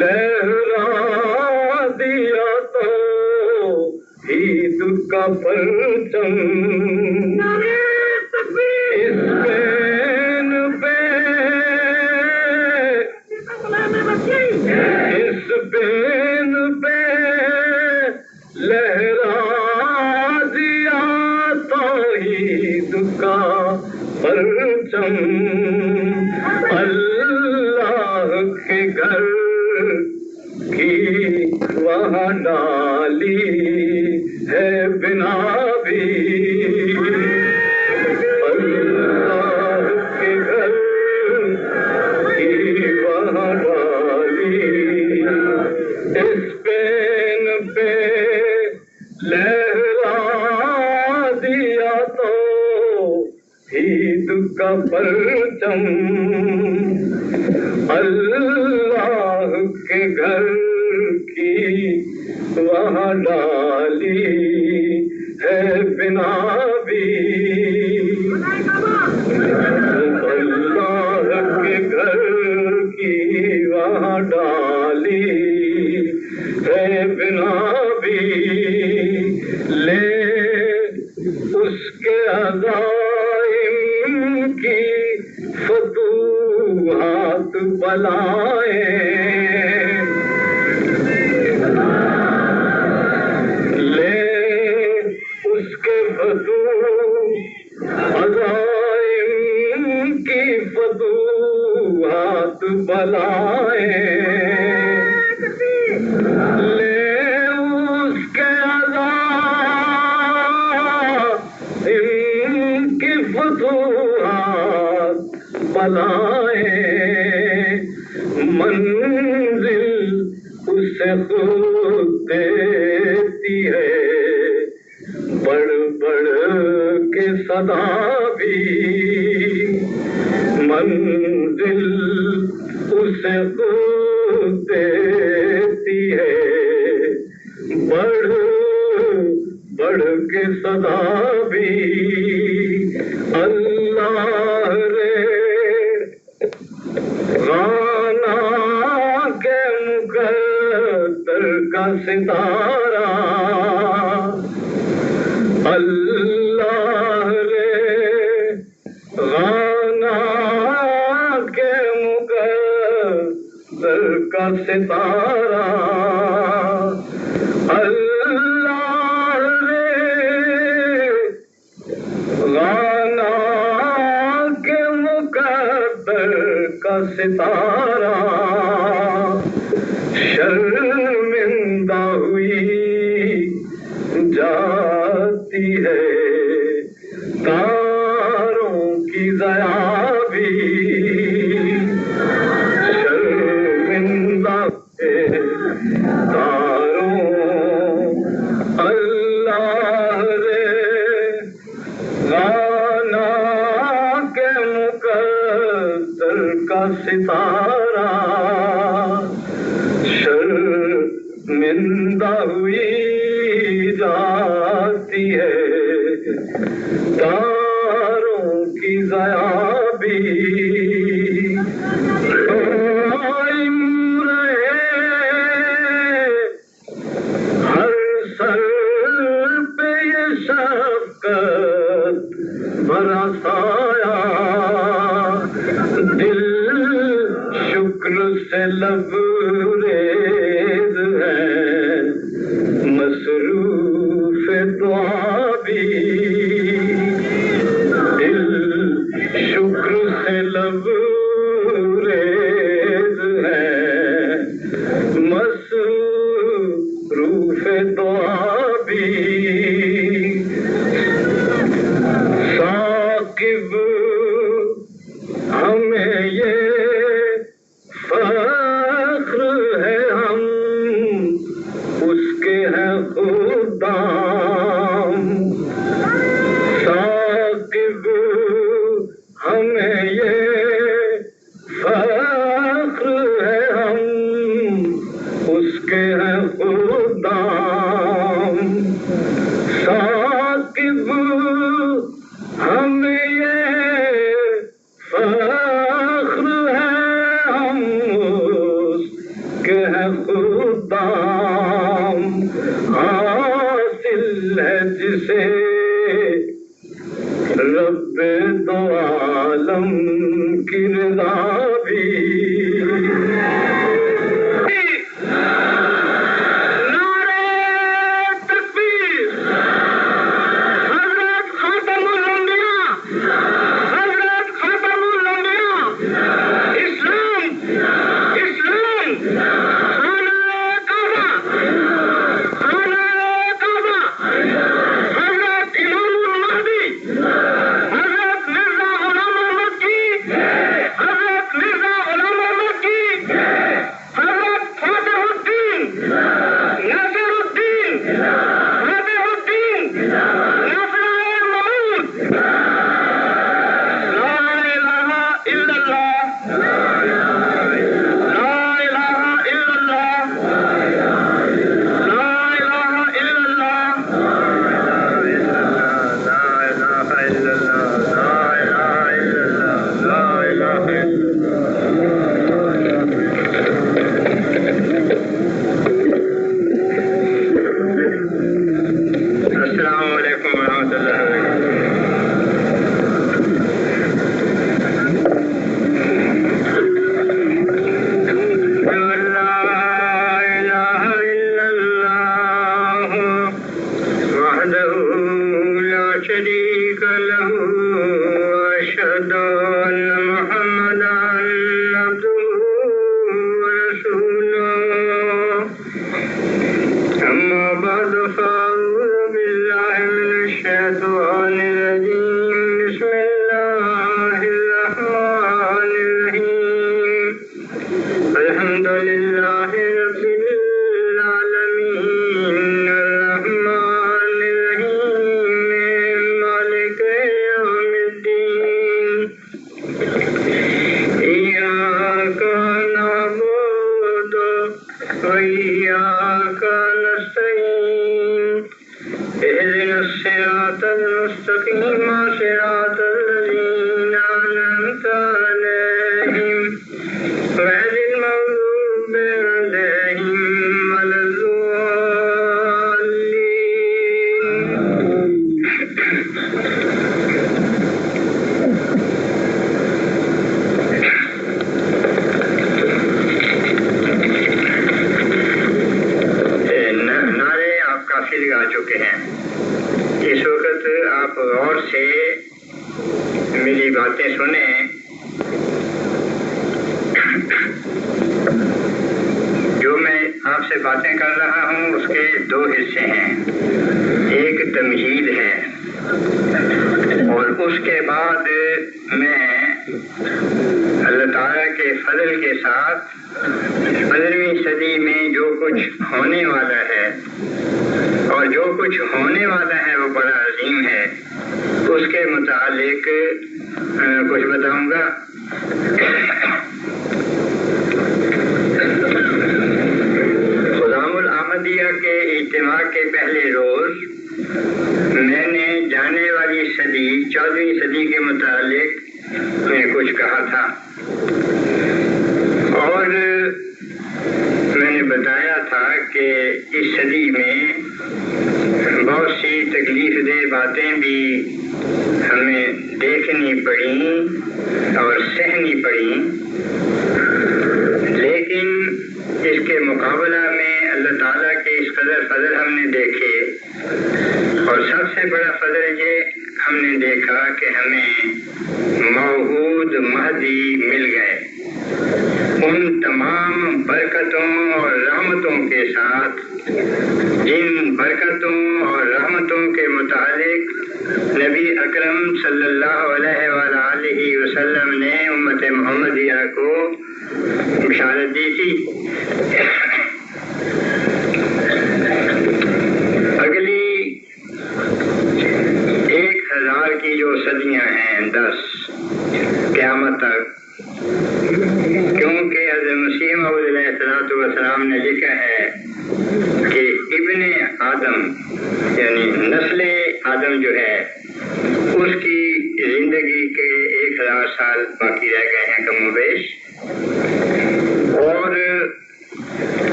لے پرچم اس پین پہ لہرا دیا توحید کا پرچم اللہ کے گھر کی وہاں ڈالی ہے بنا بھی اللہ کے گھر کی وہاں ڈالی اس پین پہ لہرا دیا تو عید کا پرچم اللہ کے گھر کی وہاں ڈالی ہے بنا بھی اللہ کے گھر کی وہاں ڈالی ہے بنا بھی لے اس کے عزائم کی فتوحات بلائیں لے اس کے عزائم کی فتوحات بلائیں منزل اسے خود دیتی ہے بڑھ بڑھ کے صدا بھی منزل اسے خود دیتی ہے بڑھ بڑھ کے صدا بھی اللہ رے غانا کے مقدر کا ستارہ اللہ رے غانا کے مقدر کا ستارہ اللہ رے غانا کے مقدر کا ستارہ شرمندہ ہوئی جاتی ہے تاروں کی ضیاء بھی شرمندہ ہے تاروں اللہ رے غانا کے مقدر کا ستارہ شرمندہ ہوئی جاتی ہے تاروں کی ضیاء بھی قائم رہے ہر سر پہ یہ شفقت بھرا سایہ دل شکر سے لبریز ہے مصروف دعا بھی دل شکر سے لبریز ہے مصروف دعا بھی ثاقب ہمیں یہ فخر ہے ہم اس کے ہیں خدام ثاقب ہمیں یہ فخر ہے ہم اس کے ہیں خدام ثاقب ہمیں یہ فخر ہے ہم اس کے ہیں خدام دل ہے جسے رب دو عالم کی رضا بھی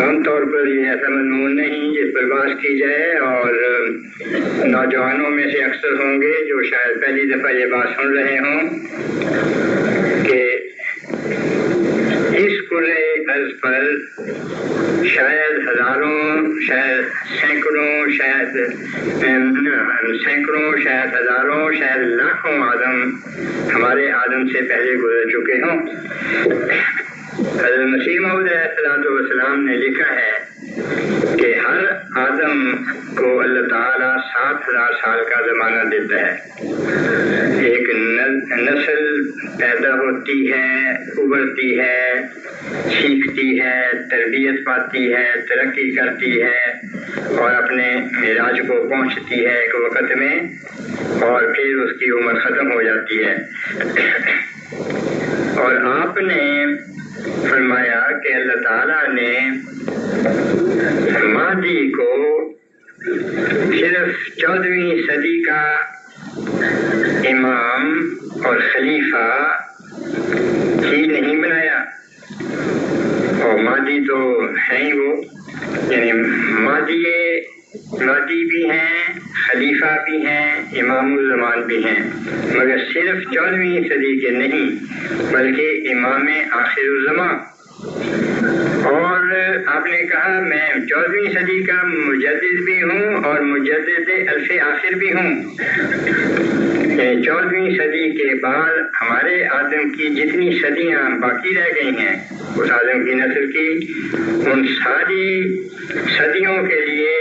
ہم تو طور پر یہ ایسا مضمون نہیں جس پر بات کی جائے، اور نوجوانوں میں سے اکثر ہوں گے جو شاید پہلی دفعہ یہ بات سن رہے ہوں کہ اس کرۂ ارض پر شاید ہزاروں، شاید سینکڑوں، شاید ہزاروں، شاید لاکھوں آدم ہمارے آدم سے پہلے گزر چکے ہوں۔ حضرت مسیح موعود علیہ السلام نے لکھا ہے کہ ہر آدم کو اللہ تعالیٰ 7,000 سال کا زمانہ دیتا ہے۔ ایک نسل پیدا ہوتی ہے، ابھرتی ہے، سیکھتی ہے، تربیت پاتی ہے، ترقی کرتی ہے اور اپنے معراج کو پہنچتی ہے ایک وقت میں، اور پھر اس کی عمر ختم ہو جاتی ہے۔ اور آپ نے فرمایا کہ اللہ تعالیٰ نے مہدی کو صرف 14ویں صدی کا امام اور خلیفہ ہی نہیں بنایا، اور مہدی تو ہے ہی وہ، یعنی مہدی بھی ہیں، خلیفہ بھی ہیں، امام الزمان بھی ہیں، مگر صرف 14ویں صدی کے نہیں بلکہ امام آخر الزمان۔ اور آپ نے کہا میں 14ویں صدی کا مجدد بھی ہوں اور مجدد الف آخر بھی ہوں، یعنی 14ویں صدی کے بعد ہمارے آدم کی جتنی صدیاں باقی رہ گئی ہیں اس آدم کی نسل کی، ان ساری صدیوں کے لیے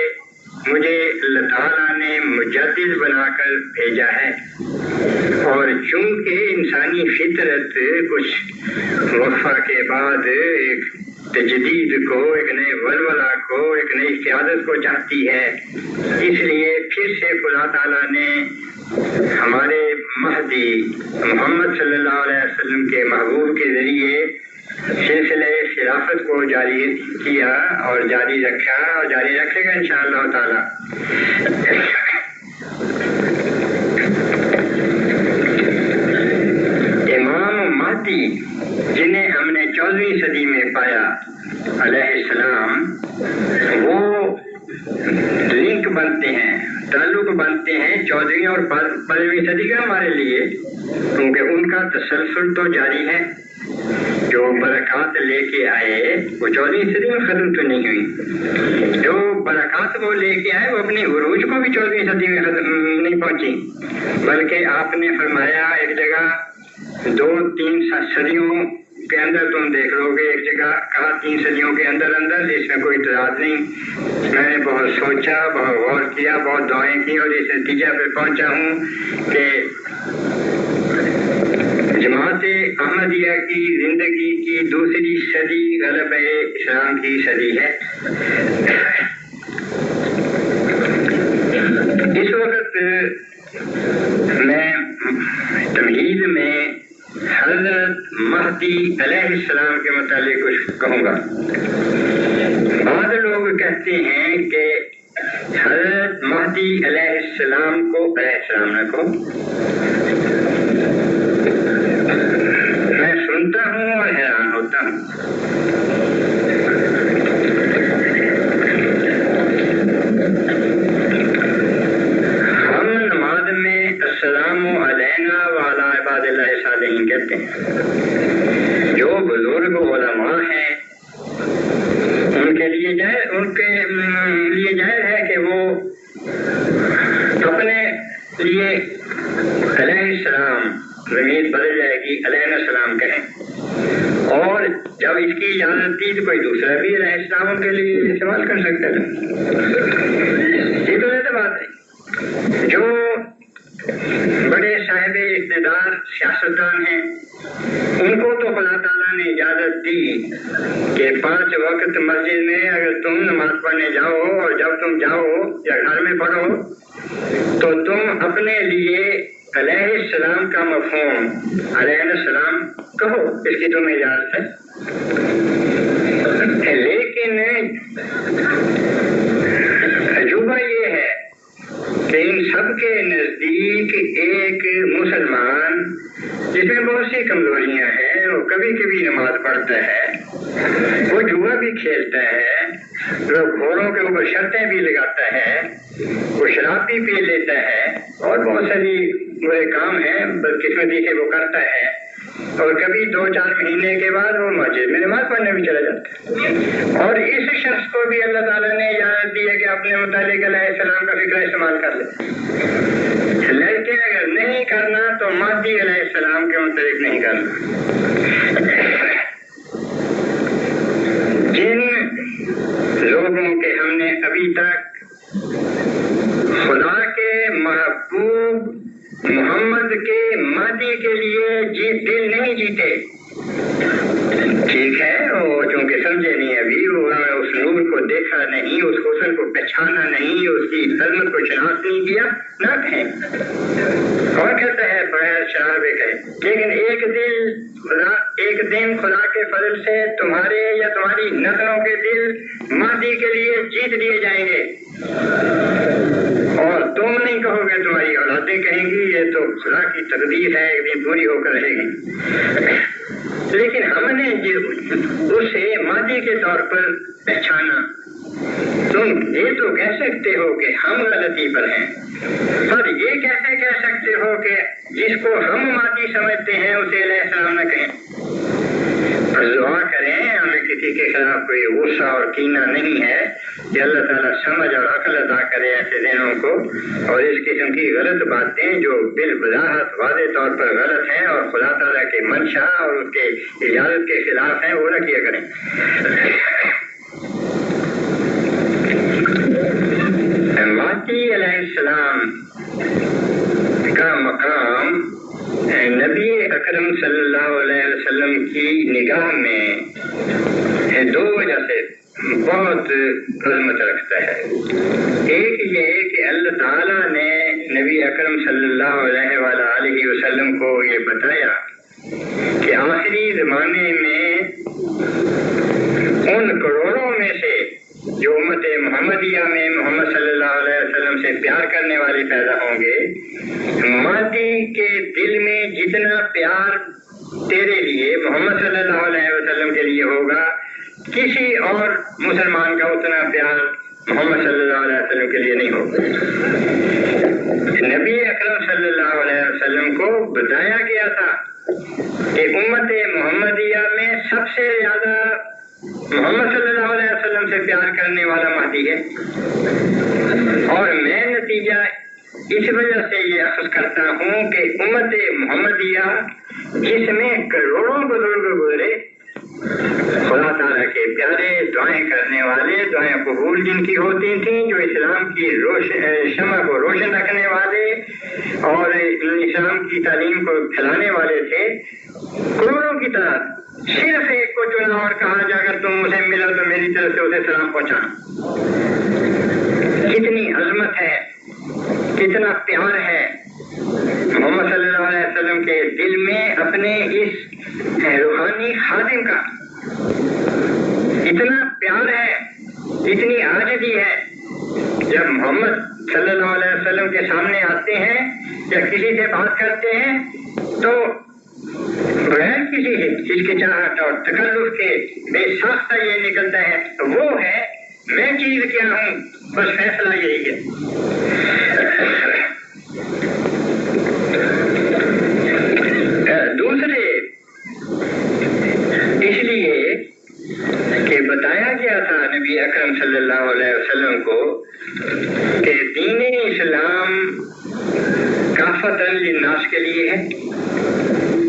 مجھے اللہ تعالیٰ نے مجدد بنا کر بھیجا ہے۔ اور چونکہ انسانی فطرت کچھ وقفہ کے بعد ایک تجدید کو، ایک نئے ولولہ کو، ایک نئی قیادت کو چاہتی ہے، اس لیے پھر سے خدا تعالیٰ نے ہمارے مہدی محمد صلی اللہ علیہ وسلم کے محبوب کے ذریعے سلسلہ خلافت کو جاری کیا اور جاری رکھا اور جاری رکھے گا انشاءاللہ تعالی۔ امام مہدی جنہیں ہم نے 14ویں صدی میں پایا علیہ السلام، وہ لنک بنتے ہیں، تعلق بنتے ہیں 14ویں اور 15ویں صدی کا ہمارے لیے، کیونکہ ان کا تسلسل تو جاری ہے۔ جو برکات لے کے آئے وہ 14ویں صدی میں ختم تو نہیں ہوئی، جو برکات وہ لے کے آئے وہ اپنے عروج کو بھی 14ویں صدی میں ختم نہیں پہنچی، بلکہ آپ نے فرمایا ایک جگہ 2-3 صدیوں کے اندر تم دیکھ لو گے، ایک جگہ کہا 3 صدیوں کے اندر اندر، اس میں کوئی اعتراض نہیں۔ میں نے بہت سوچا، بہت غور کیا، بہت دعائیں کی اور اس نتیجہ پہ پہنچا ہوں کہ جماعت احمدیہ کی زندگی کی 2ری صدی غلبہ اسلام کی صدی ہے۔ اس وقت میں تمہید میں حضرت مہدی علیہ السلام کے متعلق کچھ کہوں گا۔ بعض لوگ کہتے ہیں کہ حضرت مہدی علیہ السلام کو علیہ السلام رکھو، میں سنتا ہوں اور حیران ہوتا ہوں۔ ہم نماز میں السلام علینا وعلی عباد اللہ الصالحین کہتے ہیں، جو بزرگ علماء ہیں ان کے لیے جائز ہے کہ وہ اپنے لیے علیہ السلام، ضمیر بدل جائے گی، علیہ السلام کہیں، اور جب اس کی اجازت دی تو کوئی دوسرا بھی علیہ السلام کے لیے استعمال کر سکتا تھا۔ یہ تو ایسا بات ہے، جو بڑے صاحب اقتدار سیاستدان ہیں ان کو تو اللہ تعالیٰ نے اجازت دی کہ 5 وقت مسجد میں اگر تم نماز پڑھنے جاؤ اور جب تم جاؤ یا گھر میں پڑھو تو تم اپنے لیے علیہ السلام کا مفہوم علیہ السلام کہو، اس کی تمہیں اجازت ہے۔ لیکن عجوبہ یہ ہے کہ ان سب کے نزدیک ایک مسلمان جس میں بہت سی کمزوریاں ہیں، وہ کبھی کبھی نماز پڑھتا ہے، وہ جوا بھی کھیلتا ہے، شرطیں بھی لگاتا ہے، وہ شراب بھی پی لیتا ہے اور بہت ساری برے کام ہیں بدقسمتی سے وہ کرتا ہے، اور کبھی 2-4 مہینے کے بعد وہ مسجد میں نماز پڑھنے بھی چلا جاتا ہے۔ اور اس شخص کو بھی اللہ تعالیٰ نے اجازت دی ہے کہ اپنے متعلق علیہ السلام کا فکر استعمال کر لے، لیکن اگر نہیں کرنا تو مہدی علیہ السلام کے متعلق نہیں کرنا۔ جن لوگوں کے ہم نے ابھی تک خدا کے محبوب محمد کے مہدی کے لیے دل نہیں جیتے، ٹھیک ہے، وہ چونکہ سمجھے نہیں ابھی، وہ اس نور کو دیکھا نہیں، اس حسن کو پہچانا نہیں، اس کی عظمت کو شناخت نہیں کیا، نہ کہیں، اور کہتا ہے بغیر شرابے کہیں، لیکن ایک دن خدا کے فضل سے تمہارے یا تمہاری نسلوں کے دل مہدی کے لیے جیت لیے جائیں گے، اور تم نہیں کہو گے، تمہاری اولادیں کہیں گی یہ تو خدا کی تقدیر ہے، ایک دن پوری ہو کر رہے گی۔ لیکن ہم نے اسے مہدی کے طور پر پہچانا۔ تم یہ تو کہہ سکتے ہو کہ ہم غلطی پر ہیں، پر یہ کیسے کہہ سکتے ہو کہ جس کو ہم مہدی سمجھتے ہیں اسے علیہ السلام نہ کہیں؟ دعا کریں، ہمیں کسی کے خلاف کوئی غصہ اور کینہ نہیں ہے، کہ اللہ تعالیٰ سمجھ اور عقل عطا کرے ایسے ذہنوں کو، اور اس قسم کی غلط باتیں جو بالوضاحت واضح طور پر غلط ہیں اور خدا تعالیٰ کے منشا اور اس کے اجازت کے خلاف ہیں، وہ نہ کیا کریں۔ مہدی علیہ السلام کا مقام نبی اکرم صلی اللہ علیہ وسلم کی نگاہ میں 2 وجہ سے بہت عظمت رکھتا ہے۔ ایک یہ کہ اللہ تعالیٰ نے نبی اکرم صلی اللہ علیہ وآلہ وسلم کو یہ بتایا کہ آخری زمانے میں ان کروڑوں میں سے جو امت محمدیہ میں محمد صلی اللہ علیہ وسلم سے پیار کرنے والے پیدا ہوں گے، مہدی کے دل میں جتنا پیار تیرے لیے محمد صلی اللہ علیہ وسلم کے لیے ہوگا، کسی اور مسلمان کا اتنا پیار محمد صلی اللہ علیہ وسلم کے لیے نہیں ہوگا۔ نبی اکرم صلی اللہ علیہ وسلم کو بتایا گیا تھا کہ امت محمدیہ میں سب سے زیادہ محمد صلی اللہ علیہ وسلم سے پیار کرنے والا مہدی ہے، اور میں نتیجہ اس وجہ سے یہ اخذ کرتا ہوں کہ امت محمدیہ جس میں کروڑوں بزرگ گزرے، خدا تعالیٰ کے پیارے، دعائیں کرنے والے، دعائیں قبول جن کی ہوتی تھیں، جو اسلام کی شمع کو روشن رکھنے والے اور اسلام کی تعلیم کو پھیلانے والے تھے، کروڑوں کی طرح صرف ایک کو چنا اور کہا جا کر تم مجھے ملا تو میری طرف سے اسے سلام پہنچانا۔ کتنی عظمت ہے، کتنا پیار ہے محمد صلی اللہ علیہ وسلم کے دل میں اپنے اس روحانی خادم کا، اتنا پیار ہے، اتنی عاجزی ہے۔ جب محمد صلی اللہ علیہ وسلم کے سامنے آتے ہیں یا کسی سے بات کرتے ہیں تو بغیر کسی ہچکچاہٹ اور تکلف کے بے ساختہ یہ نکلتا ہے، وہ ہے میں چیز کیا ہوں، بس فیصلہ یہی ہے۔ دوسرے اس لیے کہ بتایا گیا تھا نبی اکرم صلی اللہ علیہ وسلم کو کہ دین اسلام کافۃ للناس کے لیے ہے،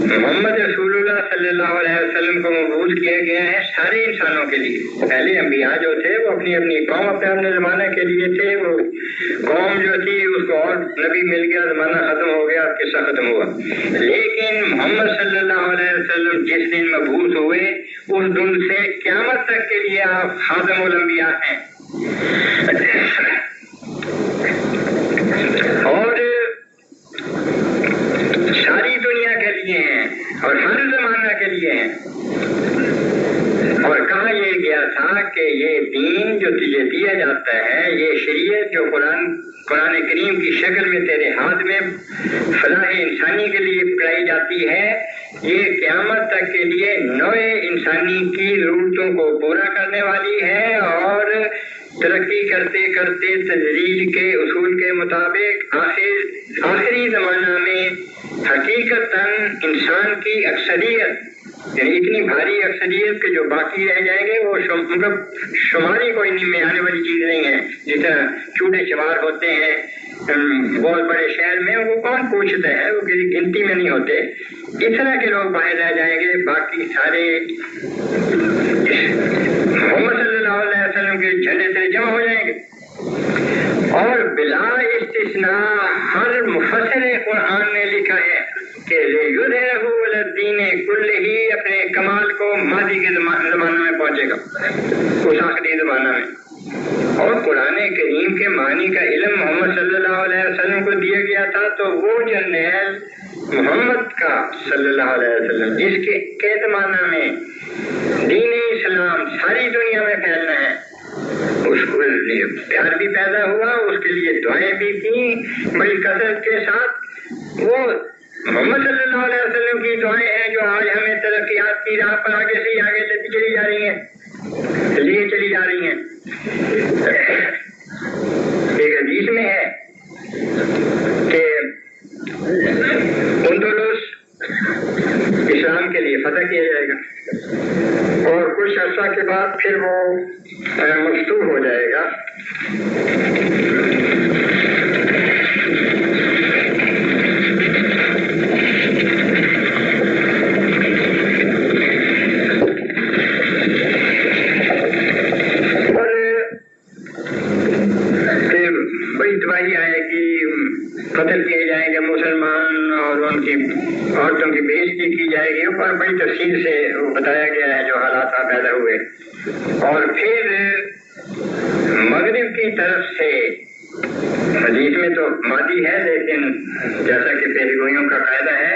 محمد رسول اللہ صلی اللہ علیہ وسلم کو مبعوث کیا گیا ہے سارے انسانوں کے لیے۔ پہلے انبیاء جو تھے وہ اپنی اپنی قوم اپنے زمانہ کے لیے تھے، وہ قوم جو تھی اس کو اور نبی مل گیا، زمانہ ختم ہو گیا، قصہ ختم ہوا۔ لیکن محمد صلی اللہ علیہ وسلم جس دن مبعوث ہوئے اس دن سے قیامت تک کے لیے آپ خاتم الانبیاء ہیں، اور ساری دنیا کے لیے ہیں اور ہر زمانہ کے لیے ہیں۔ اور کہا یہ گیا تھا کہ یہ دین جو تجھے دیا جاتا ہے، یہ شریعت جو قرآن کریم کی شکل میں تیرے ہاتھ میں فلاح انسانی کے لیے پکڑائی جاتی ہے، یہ قیامت تک کے لیے نوع انسانی کی ضرورتوں کو پورا کرنے والی ہے، اور ترقی کرتے کرتے تدریج کے اصول کے مطابق آخری زمانہ میں حقیقتاً انسان کی اکثریت، یعنی اتنی بھاری اکثریت کہ جو باقی رہ جائیں گے وہ شماری کوئی میں آنے والی چیز نہیں ہے. جس طرح چوڑے چوار ہوتے ہیں بہت بڑے شہر میں، وہ کون پوچھتا ہے، وہ کسی گنتی میں نہیں ہوتے. اس طرح کے لوگ باہر رہ جائیں گے، باقی سارے محمد صلی اللہ علیہ وسلم کے جھنڈے سے جمع ہو جائیں گے. اور بلا استثناء ہر مفسر قرآن نے لکھا ہے کہ لِيُظْهِرَهُ عَلَى الدِّينِ كُلِّهِ، اپنے کمال کو ماضی کے زمانہ میں پہنچے گا، اس آخری زمانہ میں. اور قرآن کریم کے معنی کا علم محمد صلی اللہ علیہ وسلم کو دیا گیا تھا، تو وہ جرنیل محمد کا صلی اللہ علیہ وسلم جس کے زمانہ میں دین اسلام ساری دنیا میں پھیلنا ہے، اس کو لیے پیار بھی پیدا ہوا، اس کے لیے دعائیں بھی تھیں بڑی کثرت کے ساتھ. وہ محمد صلی اللہ علیہ وسلم کی دعائیں ہیں جو آج ہمیں ترقیات کی راہ پر آگے سے آگے چلی جا رہی ہیں، لیے چلی جا رہی ہیں. ایک حدیث میں ہے کہ اندلس اسلام کے لیے فتح کیا جائے گا اور کچھ عرصہ کے بعد پھر وہ مفتوح ہو جائے گا. قتل کیے جائیں گے مسلمان اور ان کی عورتوں کی بےعزتی کی جائے گی، اور بڑی تفصیل سے بتایا گیا ہے جو حالات پیدا ہوئے. اور پھر مغرب کی طرف سے حدیث میں تو مادی ہے، لیکن جیسا کہ پیش گوئیوں کا قاعدہ ہے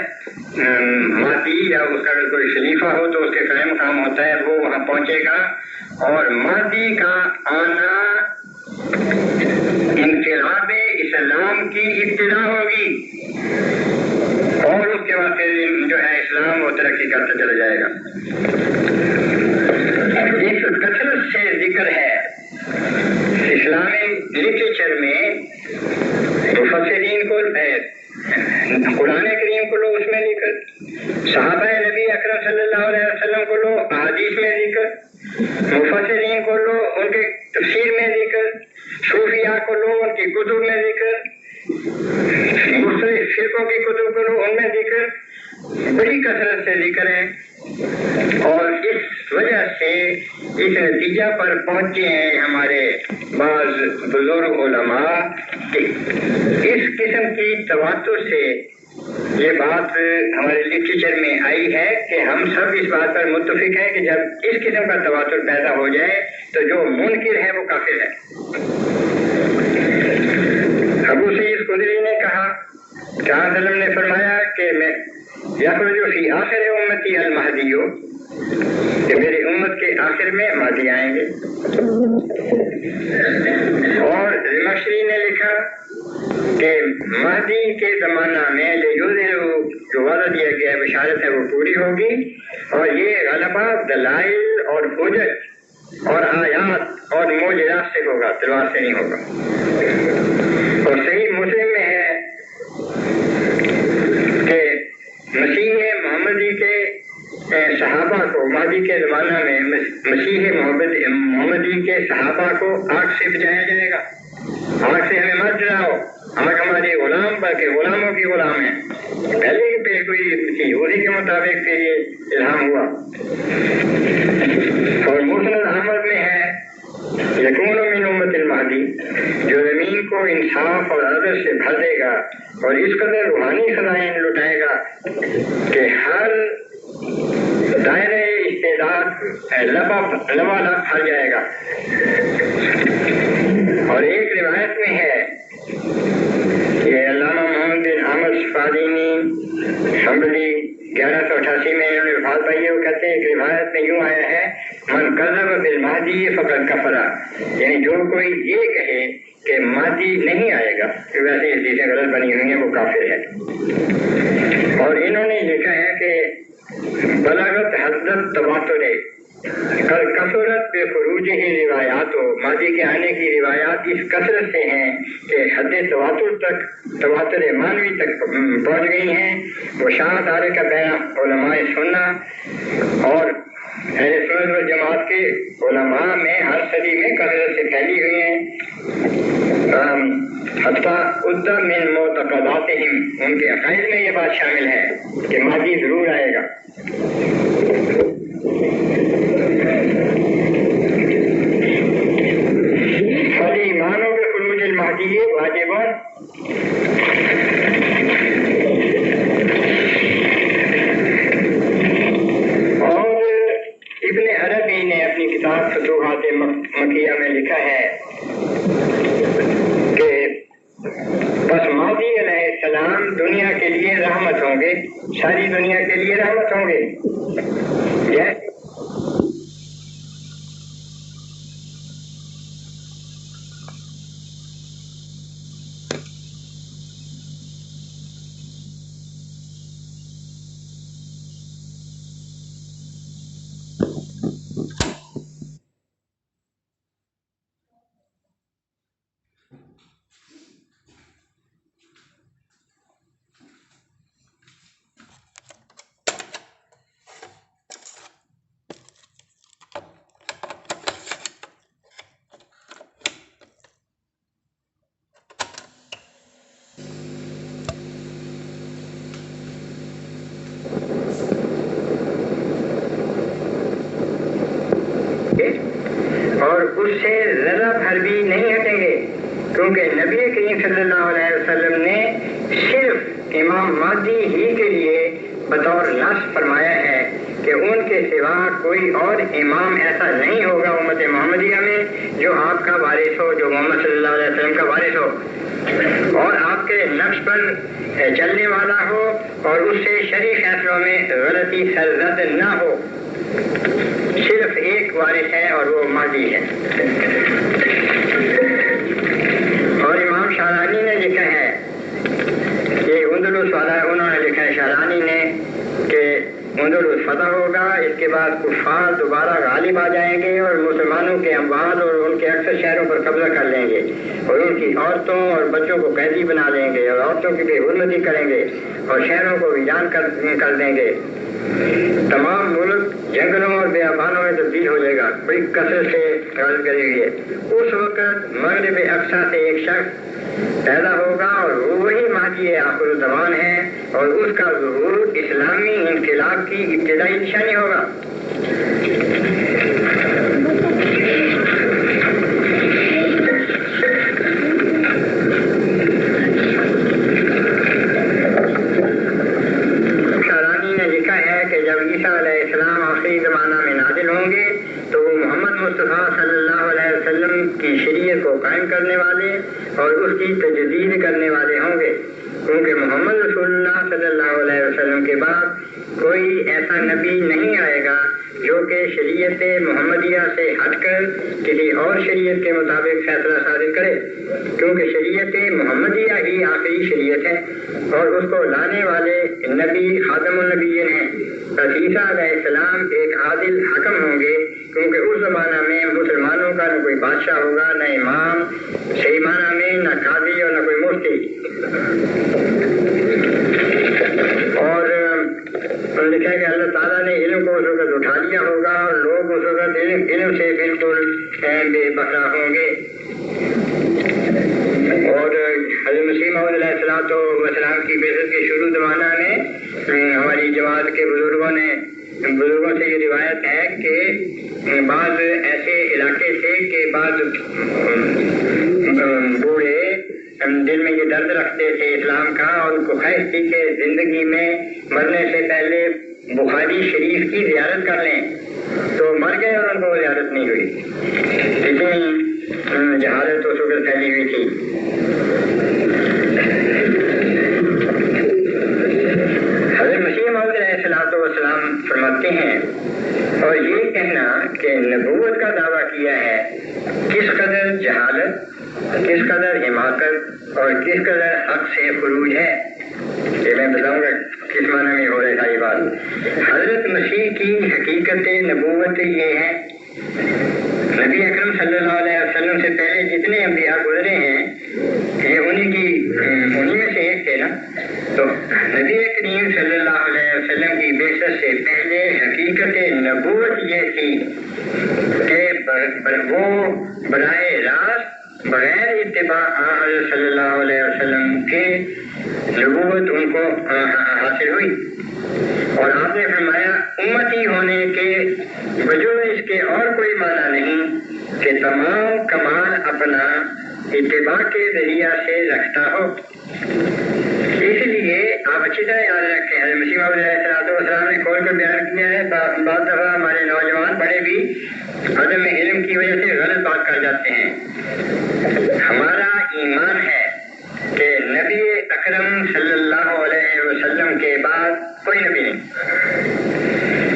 مادی یا اس کا اگر کوئی خلیفہ ہو تو اس کے قائم مقام ہوتا ہے، وہ وہاں پہنچے گا. اور مادی کا آنا انقلاب اسلام کی ابتدا ہوگی، اور اس کے بعد پھر جو ہے اسلام وہ ترقی کرتا چلا جائے گا. اس کثرت سے ذکر ہے اسلامی لٹریچر میں. مفسرین کو قرآن کریم کو لو اس میں ذکر، صحابہ نبی اکرم صلی اللہ علیہ وسلم کو لو احادیث میں ذکر، مفسرین کو لو ان کے تفسیر میں ذکر، صوفیاء کو لو ان کی کتب میں ذکر، مختلف فرقوں کی کتب کو لو ان میں ذکر، بڑی کثرت سے ذکر ہے. اور اس وجہ سے اس نتیجہ پر پہنچے ہیں ہمارے بعض بزرگ علماء کہ اس قسم کی تواتر سے یہ بات ہمارے لٹریچر میں آئی ہے کہ ہم سب اس بات پر متفق ہیں کہ جب اس قسم کا تواتر پیدا ہو جائے تو جو منکر ہے وہ کافر ہے. ابو سعید خدری نے کہا کہ وسلم نے فرمایا کہ میں یخرج فی آخر امتی المہدی، کہ میری امت کے آخر میں مہدی آئیں گے. اور زمخشری نے لکھا کہ مہدی کے زمانہ میں جو وعدہ دیا گیا بشارت ہے وہ پوری ہوگی، اور یہ غلبہ دلائل اور حجت اور آیات اور معجزات سے ہوگا، تلوار سے نہیں ہوگا. اور صحیح مسلم میں ہے کہ مسیح محمدی کے صحابہ کو مہدی کے زمانہ میں مسیح محمدی کے صحابہ کو آگ سے بچایا جائے گا. آگ سے ہمیں مت ڈراؤ، آگ ہمارے غلام بلکہ غلاموں کی غلام ہے. پہلے ہی پہ کوئی تھی، اسی کے مطابق پھر یہ الہام ہوا. اور مسند احمد میں ہے یکون من امت المہدی، جو زمین کو انصاف اور عدل سے بھر دے گا اور اس قدر روحانی خزائن لٹائے گا کہ ہر دائرۂ استعداد لبالب بھر جائے گا. اور ایک روایت میں ہے کہ علامہ محمد بن احمد صفادینی حنبلی 1188 میں انہوں نے وفات پائی ہے. وہ کہتے ہیں ایک روایت میں یوں آیا ہے من کذب بالمہدی فقد کفر، یعنی جو کوئی یہ کہے کہ مہدی نہیں آئے گا، کہ ویسے حدیثیں غلط بنی ہوئی ہیں، وہ کافر ہے. اور انہوں نے لکھا ہے کہ بلاغت حضرت تواتر کثرت بے فروج ہی روایات ہو، مہدی کے آنے کی روایات اس کثرت سے ہیں کہ حد تواتر مانوی تک پہنچ گئی ہیں۔ وہ شاہ سارے کا بیان علماء سننا اور اہل سنت و جماعت کے علماء میں ہر صدی میں کثرت سے پھیلی ہوئی ہیں، حتیٰ ادّا من معتقداتہم، ان کے عقائد میں یہ بات شامل ہے کہ مہدی ضرور آئے گا۔ فالایمان بخروج المہدی واجب، اور ابن عربی نے اپنی کتاب فتوحات مکیہ میں لکھا ہے کہ بس مہدی علیہ السلام دنیا کے لیے رحمت ہوں گے، ساری دنیا کے لیے رحمت ہوں گے۔ اور اس سے ذرا بھر بھی نہیں ہٹیں گے، کیونکہ نبی کریم صلی اللہ علیہ وسلم نے صرف امام مہدی ہی کے لیے بطور نص فرمایا ہے کہ ان کے سوا کوئی اور امام ایسا نہیں ہوگا امت محمدیہ میں جو آپ کا وارث ہو، جو محمد صلی اللہ علیہ وسلم کا وارث ہو اور آپ کے نقش پر چلنے والا ہو اور اس سے شرعی فیصلوں میں غلطی سرزد نہ ہو۔ صرف ایک وارث ہے اور وہ مہدی ہے۔ اور امام شارانی نے لکھا ہے، یہ اندلس والا ہے، انہوں نے لکھا ہے شارانی نے کہ اندلس فتح ہوگا، اس کے بعد کفار دوبارہ غالب آ جائیں گے اور مسلمانوں کے اموال اور ان کے اکثر شہروں پر قبضہ کر لیں گے اور ان کی عورتوں اور بچوں کو قیدی بنا دیں گے اور عورتوں کی بے حرمتی کریں گے اور شہروں کو ویران کر دیں گے۔ تمام ملک جنگلوں اور بیابانوں میں تبدیل ہو جائے گا، بڑی کثرت سے غالب کرے گی۔ اس وقت مغرب اقصیٰ سے ایک شخص پیدا ہوگا اور وہی مہدی آخر الزمان ہے اور اس کا ظہور اسلامی انقلاب کی ابتدائی نشانی ہوگا۔ شارانی نے لکھا ہے کہ جب عیسیٰ علیہ السلام آخری زمانہ میں نازل ہوں گے تو وہ محمد مصطفیٰ صلی اللہ علیہ وسلم کی شریعت کو قائم کرنے والے اور اس کی تجدید کرنے والے ہوں گے، کیونکہ محمد رسول اللہ صلی اللہ علیہ وسلم کے بعد کوئی ایسا نبی نہیں آئے گا جو کہ شریعت محمدیہ سے ہٹ کر کسی اور شریعت کے مطابق فیصلہ صادر کرے، کیونکہ شریعت محمدیہ ہی آخری شریعت ہے اور اس کو لانے والے نبی خاتم النبیین ہیں۔ بس عیسیٰ علیہ السلام ایک عادل حکم ہوں گے، کیونکہ اس زمانہ میں مسلمانوں کا نہ کوئی بادشاہ ہوگا، نہ امام صحیح معنی میں، نہ قاضی اور نہ کوئی مفتی۔ اور لکھا ہے کہ اللہ تعالیٰ نے علم کو اس وقت اٹھا لیا ہوگا اور لوگ اس وقت علم سے بالکل بے بکرا ہوں گے۔ اور حضرت مسیح موعود علیہ السلام کی بعثت کے شروع زمانہ میں ہماری جماعت کے بزرگوں سے یہ روایت ہے کہ بعض ایسے علاقے تھے کہ بعض بوڑھے دل میں یہ درد رکھتے تھے اسلام کا اور ان کو خواہش تھی کہ زندگی میں مرنے سے پہلے بخاری شریف کی زیارت کر لیں، تو مر گئے اور ان کو زیارت نہیں ہوئی، اتنی جہالت اس وقت پھیلی ہوئی تھی۔ حضرت مسیح موعود علیہ السلام فرماتے ہیں، اور یہ کہنا کہ نبوت کا دعویٰ کیا ہے کس قدر جہالت، کس قدر حماقت اور کس قدر حق سے خروج ہے، یہ میں بتاؤں گا۔ کس معنی میں ہو رہا ہے ساری بات؟ حضرت مسیح کی حقیقت نبوت یہ ہے، نبی اکرم صلی اللہ علیہ وسلم سے پہلے جتنے انبیاء گزرے ہیں یہ انہی میں سے ایک تھے نا، تو نبی کریم صلی اللہ علیہ وسلم کی بعثت سے پہلے حقیقت نبوت یہ تھی کہ وہ براہ راست بغیر اتباع حضرت صلی اللہ علیہ وسلم کے نبوت ان کو حاصل ہوئی، اور آپ نے فرمایا امتی ہونے کے وجود اس کے اور کوئی معنی نہیں کہ تمام کمال اپنا اتباع کے ذریعہ سے رکھتا ہو۔ اس لیے آپ اچھی طرح یاد رکھیں، حضرت مسیح موعود علیہ السلام نے کھول کر بیان کیا ہے، بعض دفعہ ہمارے نوجوان بڑے بھی عدم علم کی وجہ سے غلط بات کر جاتے ہیں۔ ہمارا ایمان ہے کہ نبی اکرم صلی اللہ علیہ وسلم کے بعد کوئی نبی نہیں،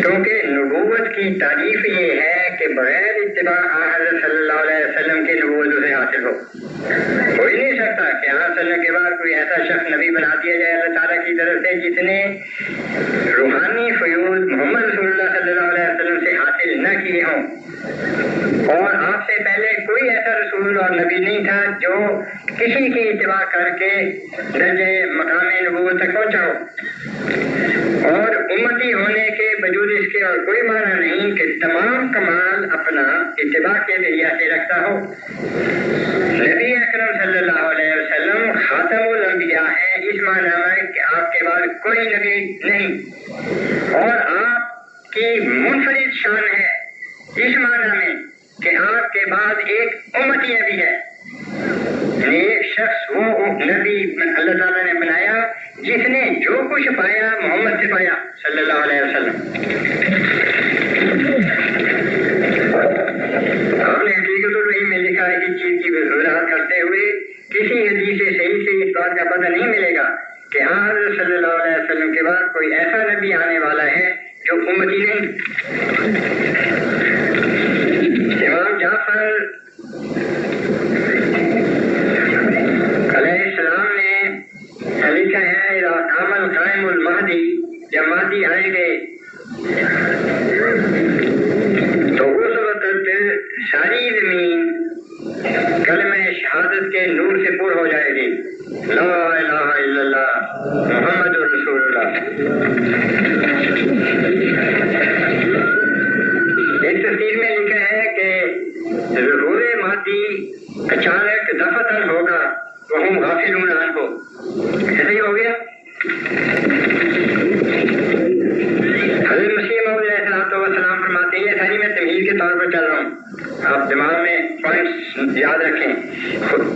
کیونکہ نبوت کی تعریف یہ ہے کہ بغیر اتباع حضرت صلی اللہ علیہ وسلم کی نبوت اسے حاصل ہو۔ ہو ہی نہیں سکتا کہ حضرت صلی اللہ علیہ وسلم کے بعد کوئی ایسا شخص نبی بنا دیا جائے اللہ تعالیٰ کی طرف سے جس نے روحانی فیوز محمد رسول اللہ صلی اللہ علیہ وسلم سے حاصل نہ کیے ہوں، اور آپ سے پہلے کوئی ایسا رسول اور نبی نہیں تھا جو کسی کی اتباع کر کے درجے مقام نبوت تک پہنچا ہو، اور امتی ہونے کے وجود اس کے اور کوئی معنی نہیں کہ تمام کمال اپنا اتباع کے ذریعہ سے رکھتا ہو۔ نبی اکرم صلی اللہ علیہ وسلم خاتم الانبیاء ہے، اس معنی میں کہ آپ کے بعد کوئی نبی نہیں، اور آپ کی منفرد شان ہے اس معنی میں کہ آپ کے بعد ایک امتی نبی ہے، یعنی ایک شخص وہ نبی اللہ تعالیٰ نے بنایا جس نے جو کچھ پایا محمد سے پایا صلی اللہ علیہ وسلم۔ آپ نے حقیقت الوحی میں لکھا ہے اس چیز کی وضاحت کرتے ہوئے کسی حدیث صحیح سے اس بات کا پتہ نہیں ملے گا کہ حضرت صلی اللہ علیہ وسلم کے بعد کوئی ایسا نبی آنے والا ہے جو امتی نہیں۔ امام جعفر علیہ السلام نے لکھا ہے عمل قائم المہدی، جب مہدی آئیں گے تو اس وقت ساری زمین کلمہ شہادت کے نور سے پر ہو جائے گی، لا الہ الا اللہ محمد رسول اللہ۔ ایک تفسیر میں لکھا ہے کہ ظہور مہدی اچانک دفتن ہوگا وہم غافلون عنہ، ایسا ہی ہو گیا۔ حضرت مسیح موعود علیہ السلام فرماتے ہیں، ساری میں تمہید کے طور پر چل رہا ہوں، آپ دماغ میں پوائنٹس یاد رکھیں۔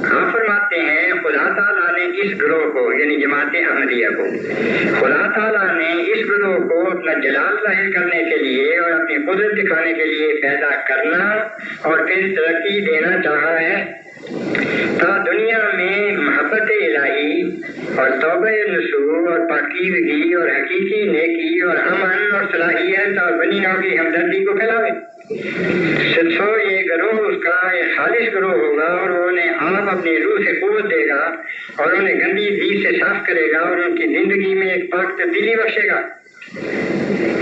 آپ فرماتے ہیں خدا تعالیٰ نے اس گروہ کو یعنی جماعت احمدیہ کو، خدا تعالیٰ نے اس گروہ کو اپنا جلال ظاہر کرنے کے لیے اور اپنی قدرت دکھانے کے لیے پیدا کرنا اور پھر ترقی دینا چاہا ہے تا دنیا میں محبت الہی اور توبہ نصوح اور پاکیزگی اور حقیقی نیکی اور امن اور صلاحیت اور بنی نوع کی ہمدردی کو پھیلاوے۔ سچو یہ گروہ اس کا ایک خالص گروہ ہوگا، اور انہیں آپ اپنی روح سے قوت دے گا اور انہیں گندی دید سے صاف کرے گا اور ان کی زندگی میں ایک پاک تبدیلی بخشے گا۔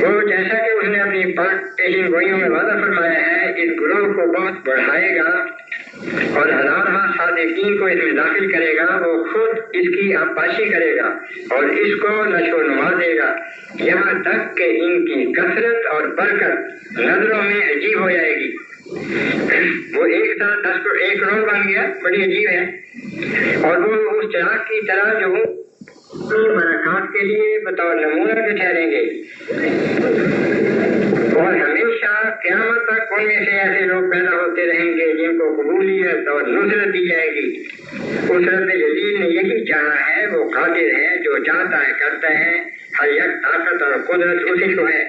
وہ جیسا کہ اس نے اپنی پاک پیشین گوئیوں میں وعدہ فرمایا ہے، اس گروہ کو بہت بڑھائے گا اور ہزارہ صادقین کو اس میں داخل کرے گا، وہ خود اس کی عکاسی کرے گا اور اس کو نشو و نما دے گا، یہاں تک کہ ان کی کثرت اور برکت نظروں میں عجیب ہو جائے گی۔ وہ ایک ساتھ 1 کروڑ بن گیا، بڑی عجیب ہے، اور وہ اس چراغ کی طرح جو برکات کے لیے بطور نمونہ کے ٹھہریں گے، اور ہمیشہ قیامت تک ان میں سے ایسے لوگ پیدا ہوتے رہیں گے جن کو قبولیت اور نصرت دی جائے گی۔ اس رب جلیل نے یہی چاہا ہے، وہ قادر ہے، جو چاہتا ہے کرتا ہے، ہر یک طاقت اور قدرت اسی کو ہے۔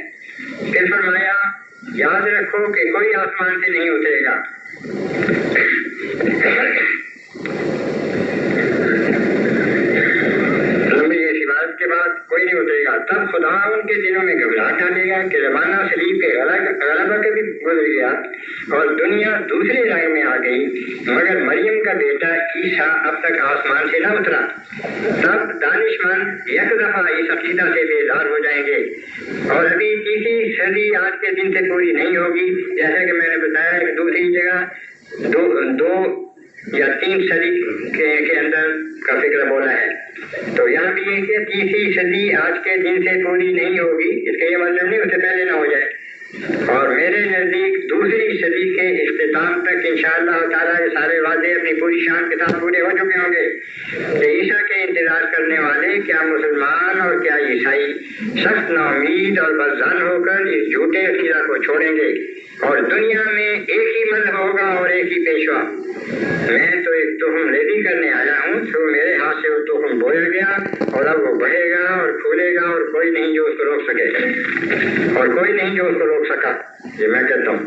پھر فرمایا یاد رکھو کہ کوئی آسمان سے نہیں اترے گا، کے بعد کوئی نہیں اترے گا، تب خدا ان کے دلوں میں گھبراہٹ ڈالے گا کہ زمانہ سلیب کے غلبہ کے بھی گزر گیا اور دنیا دوسرے رنگ میں آ گئی، مگر مریم کا بیٹا عیسیٰ اب تک آسمان سے نہ اترا، تب دانشمند یک دفعہ اس عقیدہ سے بیدار ہو جائیں گے، اور ابھی تیسری صدی آج کے دن سے پوری نہیں ہوگی، جیسا کہ میں نے بتایا کہ دوسری جگہ دو یا 3 صدی کے اندر کا فکر بولا ہے، تو یہاں بھی یہ کہ تیسری صدی آج کے دن سے پوری نہیں ہوگی، اس کا یہ مطلب نہیں اس سے پہلے نہ ہو جائے، اور میرے نزدیک دوسری صدی کے اختتام تک انشاءاللہ تعالیٰ یہ سارے وعدے اپنی پوری شان کے ساتھ پورے ہو چکے ہوں گے کہ عیسیٰ کے انتظار کرنے والے کیا مسلمان اور کیا عیسائی سخت نا امید اور بدظن ہو کر اس جھوٹے عقیدہ کو چھوڑیں گے، اور دنیا میں ایک ہی مذہب ہوگا اور ایک ہی پیشوا۔ میں تو ایک تخم ریزی کرنے آیا ہوں، تو میرے ہاتھ سے وہ تخم بویا گیا اور اب وہ بڑھے گا اور پھولے گا، اور کوئی نہیں جو اس کو روک سکے، اور کوئی نہیں جو اس کو روک سکا، یہ میں کہتا ہوں۔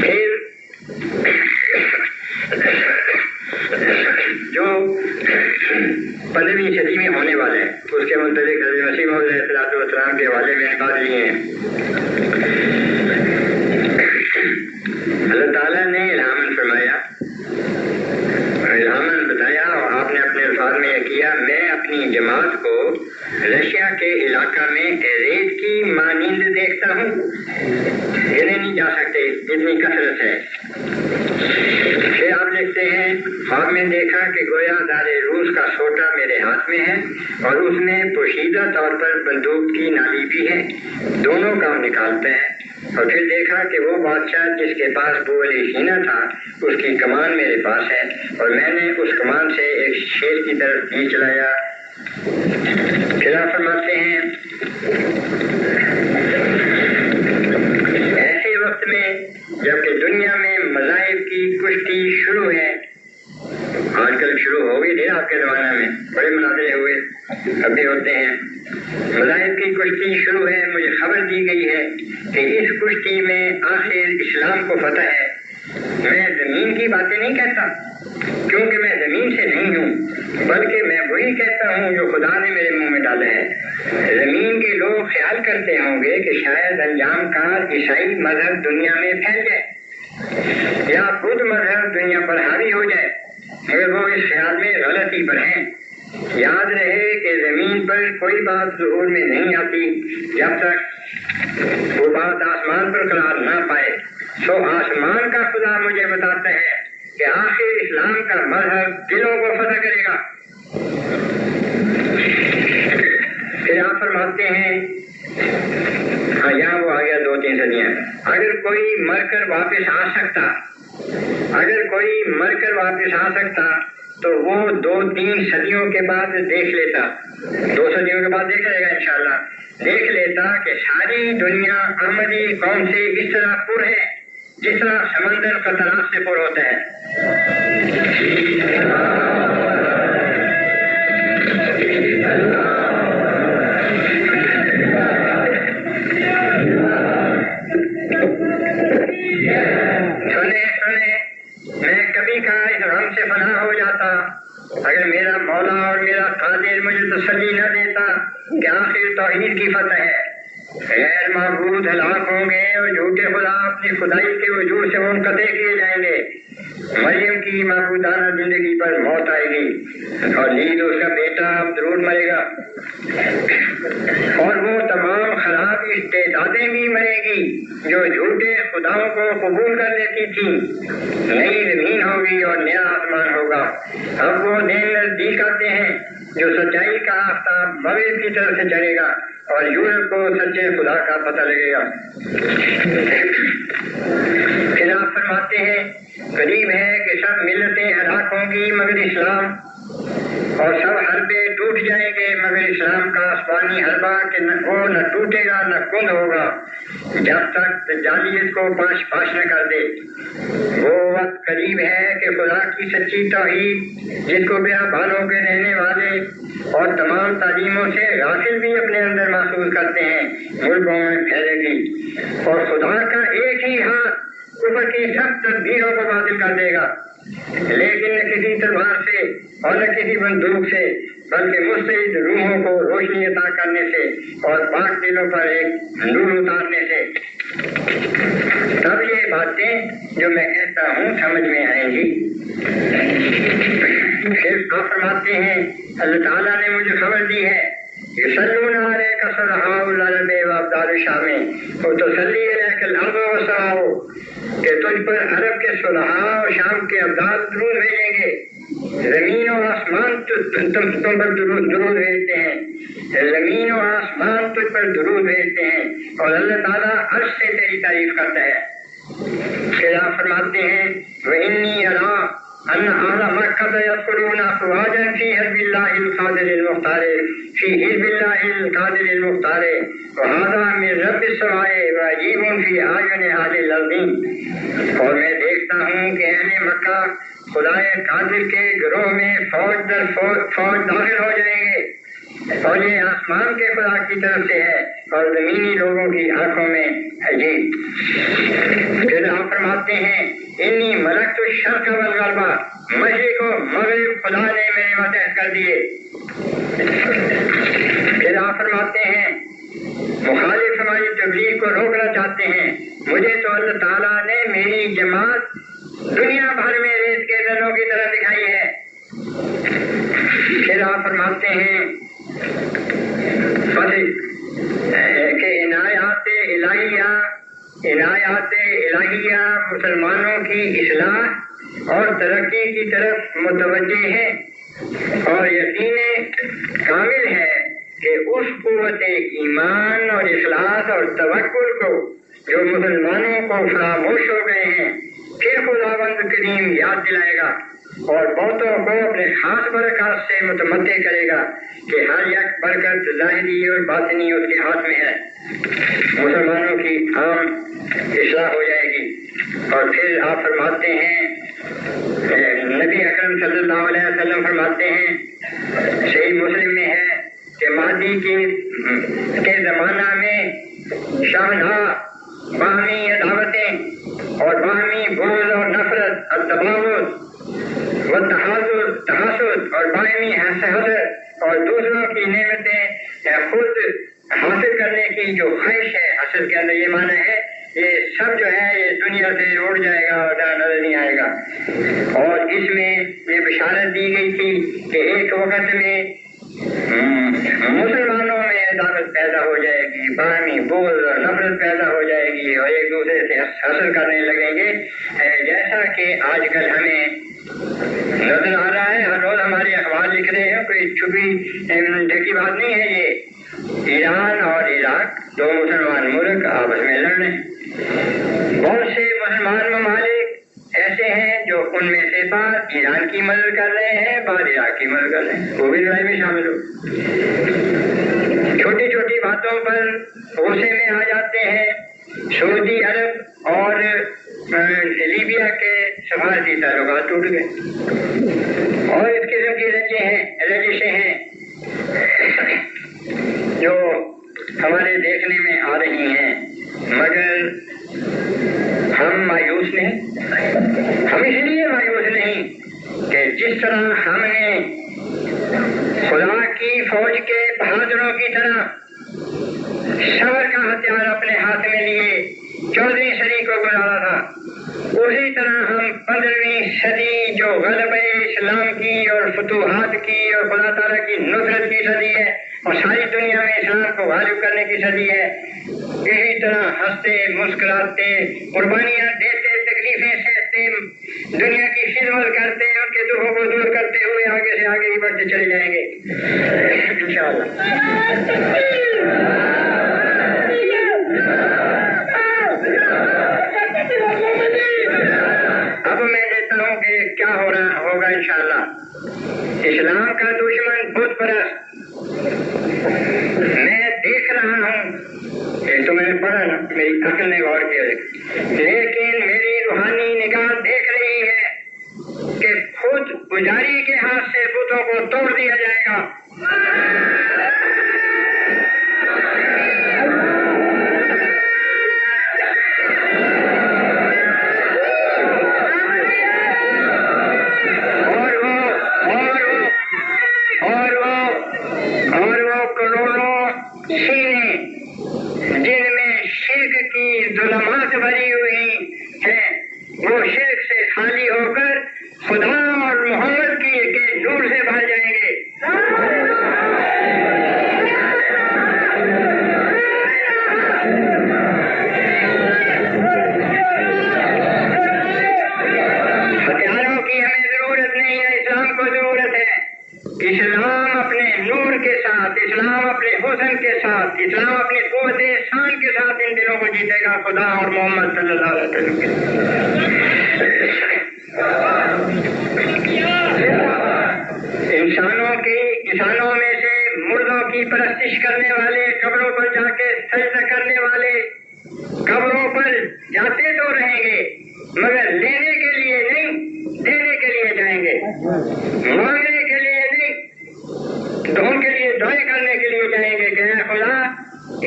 پھر جو 15ویں صدی میں ہونے والے ہیں اس کے متعلق حضرت مسیح موعود علیہ السلام کے حوالے میں بات لیے ہیں۔ اللہ تعالیٰ نے الہاماً فرمایا، الہاماً بتایا، اور آپ نے اپنے الفاظ میں یہ کیا، میں اپنی جماعت کو رشیا کے علاقہ میں ریت کی مانند دیکھتا ہوں، گنے نہیں جا سکتے اتنی کثرت ہے۔ پھر آپ لکھتے ہیں، خواب میں دیکھا کہ گویا دار روس کا سوٹا میرے ہاتھ میں ہے اور اس میں پوشیدہ طور پر بندوق کی نالی بھی ہے، دونوں کام نکالتا ہے، اور پھر دیکھا کہ وہ بادشاہ جس کے پاس بو علی سینہ تھا اس کی کمان میرے پاس ہے، اور میں نے اس کمان سے ایک شیر کی طرف تیر چلایا۔ پھر آپ فرماتے ہیں، ایسے وقت میں جبکہ دنیا میں مذاہب کی کشتی شروع ہے، آج کل شروع ہو گئی تھی آپ کے زمانہ میں، بڑے مناظرے ہوئے، اب بھی ہوتے ہیں، مذاہب کی کشتی شروع ہے، مجھے خبر دی گئی ہے کہ اس کشتی میں آخر اسلام کو فتح ہے۔ میں زمین کی باتیں نہیں کہتا کیونکہ میں زمین سے نہیں ہوں، بلکہ میں وہی کہتا ہوں جو خدا نے میرے منہ میں ڈالا ہے۔ زمین کے لوگ خیال کرتے ہوں گے کہ شاید انجام کار عیسائی مذہب دنیا میں پھیل جائے یا بدھ مذہب دنیا پر حاوی ہو جائے، مگر وہ اس خیال میں غلطی پر ہیں۔ یاد رہے کہ زمین پر کوئی بات ظہور میں نہیں آتی جب تک وہ بات آسمان پر قرار نہ پائے، سو آسمان کا خدا مجھے بتاتا ہے کہ آخر اسلام کا مذہب دلوں کو فتح کرے گا۔ پھر آپ فرماتے ہیں، ہاں یہاں وہ آ گیا 2-3 صدیاں، اگر کوئی مر کر واپس آ سکتا، اگر کوئی مر کر واپس آ سکتا تو وہ 2-3 صدیوں کے بعد دیکھ لیتا، 2 صدیوں کے بعد دیکھ لے گا انشاءاللہ، دیکھ لیتا کہ ساری دنیا احمدی قوم سے اس طرح پر ہے جس طرح سمندر قطرات سے پر ہوتا ہے۔ میں کبھی کا اس غم سے فنا ہو جاتا اگر میرا مولا اور میرا قادر مجھے تسلی نہ دیتا کہ آخر توحید کی فتح ہے، غیر معبود ہلاک ہوں گے اور جھوٹے خدا اپنی خدائی کے وجود سے منقطع کیے جائیں گے۔ مریم کی معبودانہ زندگی پر موت آئے گی اور لیل اس کا بیٹا درود مرے گا، اور وہ تمام خراب استعدادیں بھی مرے گی جو جھوٹے خداؤں کو قبول کر لیتی تھی۔ نئی زمین ہوگی اور نیا آسمان ہوگا۔ اب وہ دن نزدیک آتے ہیں جو سچائی کا آفتاب مغرب کی طرف سے چڑھے گا اور یورپ کو سچے خدا کا پتہ لگے گا۔ پھر آپ فرماتے ہیں، قریب ہے کہ سب ملتیں ہلاک ہوں گی مگر اسلام، اور سب حربے ٹوٹ جائیں گے مگر اسلام کا آسمانی حربہ کہ وہ نہ ٹوٹے گا نہ کند ہوگا جب تک دجالیت کو پاش نہ کر دے۔ وہ وقت قریب ہے کہ خدا کی سچی توحید جس کو بیابانوں کے رہنے والے اور تمام تعلیموں سے غافل بھی اپنے اندر محسوس کرتے ہیں ملکوں میں پھیلے گی، اور خدا کا ایک ہی ہاتھ کفر کی سب تدبیروں کو باطل کر دے گا، لیکن نہ کسی تلوار سے اور نہ کسی بندوق سے بلکہ مستعد روحوں کو روشنی عطا کرنے سے اور پاک دلوں پر ایک نور اتارنے سے۔ باتیں جو میں کہتا ہوں سمجھ میں آئیں گی۔ پھر آپ فرماتے ہیں اللہ تعالیٰ نے مجھے خبر دی ہے یصلون علیک صلحاء العرب وابدال الشام وتصلی علیک الارض والسماء کہ تجھ پر عرب کے صلحاء اور شام کے ابدال درود بھیجیں گے، زمین اور آسمان تم پر درود بھیجتے ہیں، زمین اور آسمان تجھ پر درود بھیجتے ہیں، اور اللہ تعالیٰ عرش سے تیری تعریف کرتا ہے۔ پھر آپ فرماتے ہیں وَإِنِّي أَرَىٰ أَنَّ أَهْلَ مَكَّةَ يَدْخُلُونَ أَفْوَاجًا فِي حِزْبِ اللَّهِ الْقَادِرِ الْمُخْتَارِ وَهَٰذَا مِن رَّبِّ السَّمَاءِ وَعَجِيبٌ فِي أَعْيُنِ أَهْلِ الْأَرْضِ۔ اور میں دیکھتا ہوں کہ اہل مکہ خدائے قادر کے گروہ میں فوج در فوج داخل ہو جائیں گے، اور یہ آسمان کے خدا کی طرف سے ہے اور زمینی لوگوں کی آنکھوں میں عجیب۔ پھر آپ فرماتے ہیں انی ملکت الشرق والغرب، مشرق و مغرب خدا نے میرے ماتحت کر دیے۔ پھر آپ فرماتے ہیں مخالف ہماری تبلیغ کو روکنا چاہتے ہیں، مجھے تو اللہ تعالیٰ نے میری جماعت دنیا بھر میں ریت کے دنوں کی طرح دکھائی ہے۔ پھر آپ فرماتے ہیں کہ عنایات الہیہ مسلمانوں کی اصلاح اور ترقی کی طرف متوجہ ہے، اور یقین کامل ہے کہ اس قوت ایمان اور اخلاص اور توکل کو جو مسلمانوں کو فراموش ہو گئے ہیں پھر خداوند کریم یاد دلائے گا اور بہتوں کو اپنے خاص برکات سے متمتع کرے گا کہ ہر یک برکت ظاہری اور باطنی اس کے ہاتھ میں ہے۔ مسلمانوں کی عام اصلاح ہو جائے گی۔ اور پھر آپ فرماتے ہیں نبی اکرم صلی اللہ علیہ وسلم فرماتے ہیں صحیح مسلم میں ہے کہ مہدی کے زمانہ میں شاہدہ باہمی عداوتیں اور باہمی بغض اور نفرت اور تباغض و تحاسد اور باہمی حسد اور دوسروں کی نعمتیں خود حاصل کرنے کی جو خواہش ہے، حسد کے اندر یہ معنی ہے یہ سب جو ہے یہ دنیا سے اڑ جائے گا اور نظر نہیں آئے گا۔ اور اس میں یہ بشارت دی گئی تھی کہ ایک وقت میں مسلمانوں میں عداوت پیدا ہو جائے گی، باہمی بغض اور نفرت پیدا ہو جائے گی اور ایک دوسرے سے حسد کرنے لگیں گے، جیسا کہ آج کل ہمیں نظر آ رہا ہے۔ ہر روز ہمارے اخبار لکھ رہے ہیں، کوئی چھپی ڈھکی بات نہیں ہے یہ۔ ایران اور عراق دو مسلمان ملک آپس میں لڑ رہے ہیں۔ بہت سے مسلمان ممالک ایسے ہیں جو ان میں سے بعض ایران کی مدد کر رہے ہیں، بعض عراق کی مدد کر رہے ہیں، وہ بھی لڑائی میں شامل ہو۔ چھوٹی چھوٹی باتوں پر غصے میں آ جاتے ہیں۔ سعودی عرب اور لیبیا کے سفارتی تعلقات ٹوٹ گئے اور اس قسم کی رنجشیں ہیں جو ہمارے دیکھنے میں آ رہی ہیں، مگر ہم مایوس نہیں۔ ہم اس لیے مایوس نہیں کہ جس طرح ہم نے خدا کی فوج کے بہادروں کی طرح صبر کا ہتھیار اپنے ہاتھ میں لیے 14ویں صدی کو گزارا تھا، اسی طرح ہم 15ویں صدی جو غلبہ اسلام کی اور فتوحات کی اور خدا تعالیٰ کی نصرت کی صدی ہے اور ساری دنیا میں اسلام کو غالب کرنے کی صدی ہے، اسی طرح ہنستے مسکراتے قربانیاں دیتے تکلیفیں سہتے دنیا کی خدمت کرتے ان کے دکھوں کو دور کرتے ہوئے آگے سے آگے ہی بڑھتے چلے جائیں گے انشاءاللہ۔ اب میں دیکھتا ہوں کہ کیا ہو رہا ہوگا انشاءاللہ۔ اسلام کا دشمن بت پرست میں دیکھ رہا ہوں کہ تو میں نے پڑھا نا، میری عقل نے غور کیا، لیکن میری روحانی نگاہ دیکھ رہی ہے کہ خود پجاری کے ہاتھ سے بتوں کو توڑ دیا جائے گا۔ اور وہ کروڑوں سینے جن میں شرک کی ظلمات بھری ہوئی وہ شرک سے خالی ہو کر خدا اور محمد کے نور سے بھر جائیں گے۔ ہتھیاروں کی ہمیں ضرورت نہیں ہے، اسلام کو ضرورت ہے۔ اسلام اپنے نور کے ساتھ، اسلام اپنے حسن کے ساتھ، اسلام اپنی قوت احسان کے ساتھ ان دلوں کو جیتے گا، خدا اور محمد صلی اللہ علیہ وسلم کے۔ انسانوں میں سے مردوں کی پرستش کرنے والے، قبروں پر جا کے سجدہ کرنے والے قبروں پر جاتے تو رہیں گے مگر لینے کے لیے نہیں، دینے کے لیے جائیں گے، مانگنے کے لیے نہیں، تو ان کے لیے دعائیں کرنے کے لیے جائیں گے کہ اے خدا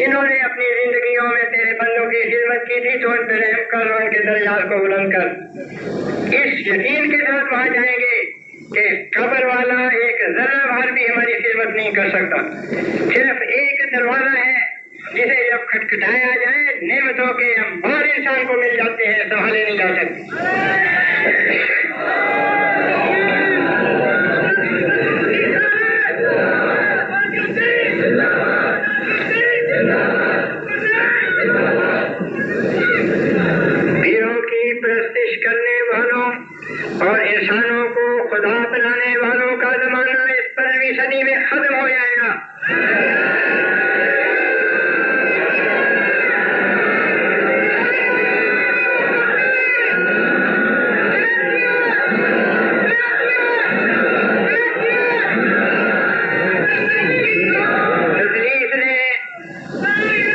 انہوں نے اپنی زندگیوں میں تیرے بندوں کی خدمت کی تھی تو ان پہ رحم کر، ان کے درجات کو بلند کر۔ اس یقین کے ساتھ وہاں جائیں گے کہ قبر والا ایک ذرہ بھر بھی ہماری خدمت نہیں کر سکتا، صرف ایک دروازہ ہے جسے جب کھٹکھٹایا جائے نعمتوں کے انبار انسان کو مل جاتے ہیں، سنبھالے نہیں جا سکتے۔ پیروں کی پرستش کرنے والوں اور انسانوں کو خدا بنانے والوں کا زمانہ اس 15ویں صدی میں ختم ہو جائے گا۔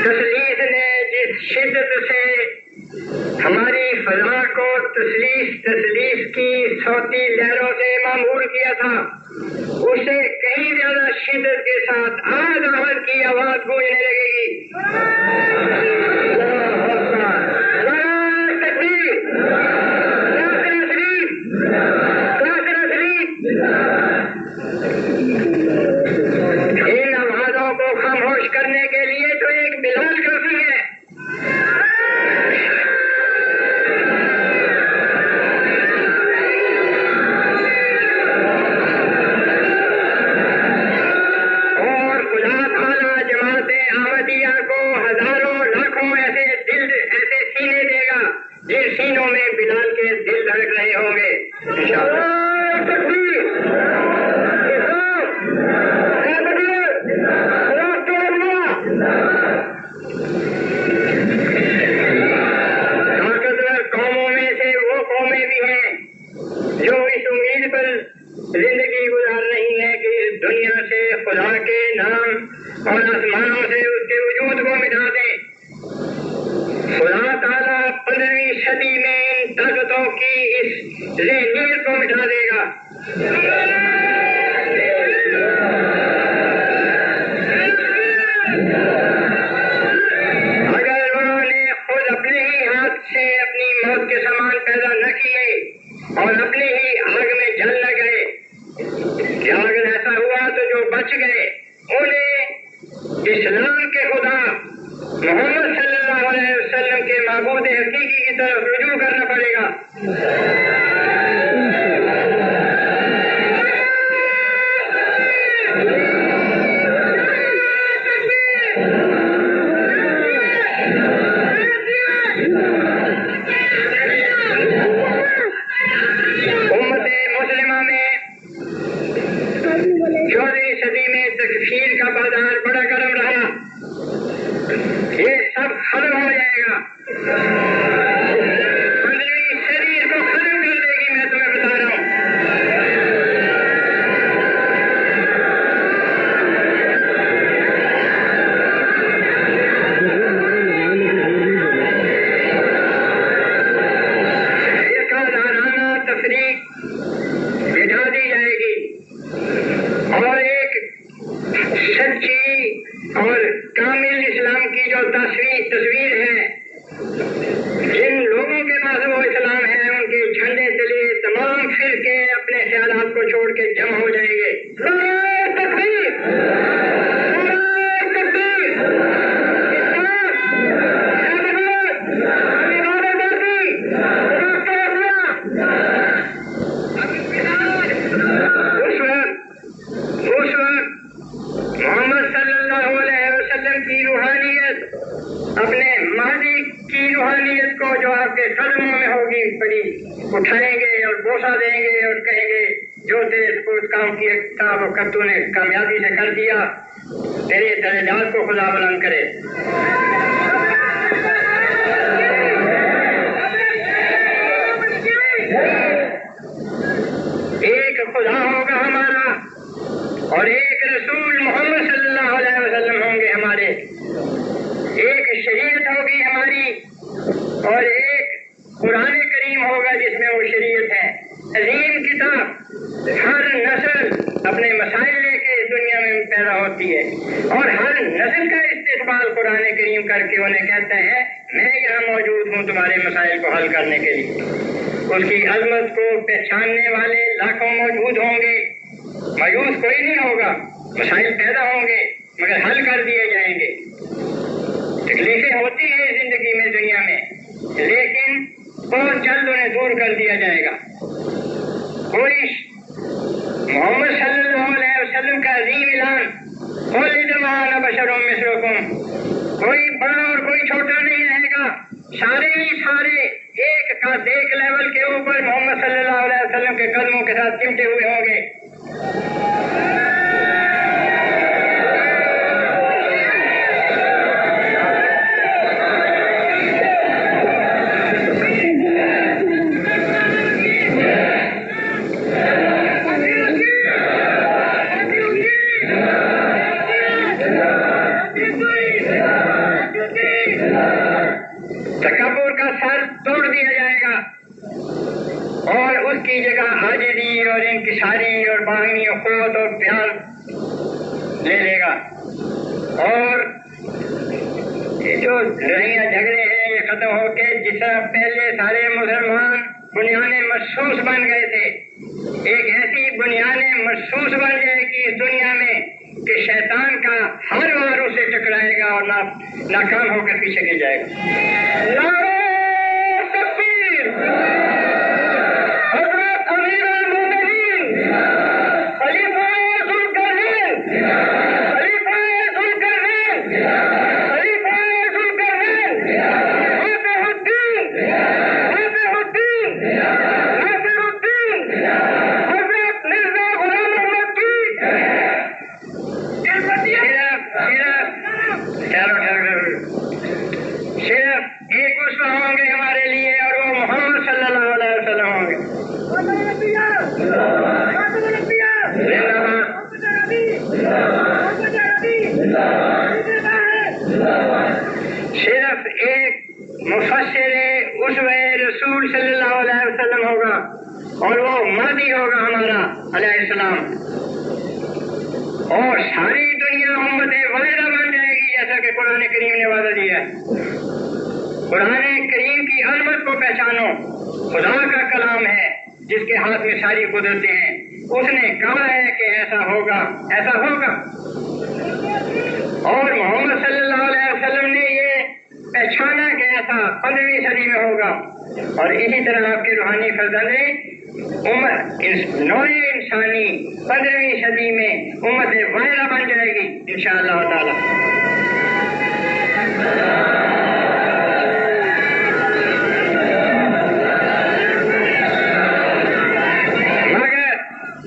تسلیس نے جس شدت سے ہماری فضا کو تسلیس کی صوتی لہروں سے معمور کیا تھا، اسے کہیں زیادہ شدت کے ساتھ آج احمد کی آواز گونجنے لگے گی۔ ان آوازوں کو خاموش کرنے کے لیے تو ایک بلال کافی ہے۔ اور خدا تعالیٰ جماعت احمدیہ کو ہزاروں لاکھوں ایسے سینے دے گا جن سینوں میں بلال کے دل دھڑک رہے ہوں گے انشاءاللہ۔ طاقتور قوموں میں سے وہ قومیں بھی ہیں جو اس امید پر زندگی گزار رہی ہیں کہ اس دنیا سے خدا کے نام اور آسمانوں سے اس کے وجود کو مٹا دیں۔ خدا تعالیٰ 15ویں صدی میں ان طاقتوں کی اس ذہنیت کو مٹا دے گا۔ اگر انہوں نے خود اپنے ہی ہاتھ سے اپنی موت کے سامان پیدا نہ کیے اور اپنے ہی آگ میں جل نہ گئے، یا اگر ایسا ہوا تو جو بچ گئے انہیں اسلام کے خدا محمد صلی اللہ علیہ وسلم کے معبود حقیقی کی طرف رجوع کرنا پڑے گا۔ امت مسلمہ میں 14ویں صدی میں تکفیر کا بازار بڑا گرم رہا، یہ سب ختم ہو جائے گا۔ 15ویں صدی اس کو ختم کر دے گی، میں تمہیں بتا رہا ہوں۔ فرقہ تفریق بٹھا دی جائے گی اور ایک سچی اور کامل اسلام کی جو تصویر ہے، جن لوگوں کے پاس وہ اسلام ہے ان کے جھنڈے تلے تمام فرقے اپنے خیالات کو چھوڑ کے جمع ہو جائیں گے۔ نعرہ تکبیر! نعرہ تکبیر! اسلام! قدموں میں ہوگی پڑی، اٹھائیں گے اور بوسہ دیں گے اور کہیں گے جو تیرے سپرد کام کیا تھا وہ تو نے کامیابی سے کر دیا، تیرے درجات کو خدا بلند کرے۔ ایک خدا ہوگا ہمارا اور ایک رسول محمد صلی اللہ علیہ وسلم ہوں گے ہمارے، ایک شریعت ہوگی ہماری اور ایک قرآن کریم ہوگا جس میں وہ شریعت ہے، عظیم کتاب۔ ہر نسل اپنے مسائل لے کے اس دنیا میں پیدا ہوتی ہے اور ہر نسل کا استقبال قرآن کریم کر کے انہیں کہتا ہے میں یہاں موجود ہوں تمہارے مسائل کو حل کرنے کے لیے۔ اس کی عظمت کو پہچاننے والے لاکھوں موجود ہوں گے، مایوس کوئی نہیں ہوگا، مسائل پیدا ہوں گے مگر حل کر دیے جائیں گے۔ تکلیفیں ہوتی ہیں زندگی میں دنیا میں لیکن بہت جلد انہیں دور کر دیا جائے گا۔ کوئی محمد صلی اللہ علیہ وسلم کا عظیم اعلان خالد معنا بشر مثلکم، کوئی بڑا اور کوئی چھوٹا نہیں رہے گا، سارے ہی سارے ایک لیول کے اوپر محمد صلی اللہ علیہ وسلم کے قدموں کے ساتھ چمٹے ہوئے ہوں گے۔ تکبر کا سر توڑ دیا جائے گا اور اس کی جگہ حاضری اور انکساری اور باہمی قوت اور پیار لے لے گا، اور یہ جو لڑائیاں جھگڑے ہیں یہ ختم ہو کے جس طرح پہلے سارے مسلمان بنیادیں محسوس بن گئے تھے، ایک ایسی بنیادیں محسوس بن جائے گی اس دنیا میں کہ شیطان کا ہر وار اسے ٹکرائے گا اور ناکام ہو کر پیچھے گر جائے گا۔ نعرہ تکبیر، حضرت امیر المومنین خلیفہ ذوالقرنین، خلیفہ ذوالقرنین، خلیفہ ذوالقرنین، فاتح الدین، فاتح الدین، ناصر الدین، حضرت مرزا غلام احمد کی صرف ایک اسوہ ہوں گے ہمارے لیے اور وہ محمد صلی اللہ علیہ وسلم ہوں گے۔ صرف ایک مفسر اسوہ رسول صلی اللہ علیہ وسلم ہوگا اور وہ مہدی ہوگا ہمارا علیہ السلام، اور ساری دنیا امت واحدہ بن جائے گی جیسا کہ قرآن کریم نے وعدہ دیا ہے۔ قرآن کریم کی عظمت کو پہچانو، خدا کا کلام ہے جس کے ہاتھ میں ساری قدرتیں ہیں، اس نے کہا ہے کہ ایسا ہوگا، ایسا ہوگا، اور محمد صلی اللہ علیہ وسلم نے یہ پہچانا کہ ایسا 15ویں صدی میں ہوگا، اور اسی طرح آپ کے روحانی فرزند نوع انسانی 15ویں صدی میں امت واحدہ بن جائے گی انشاءاللہ تعالی۔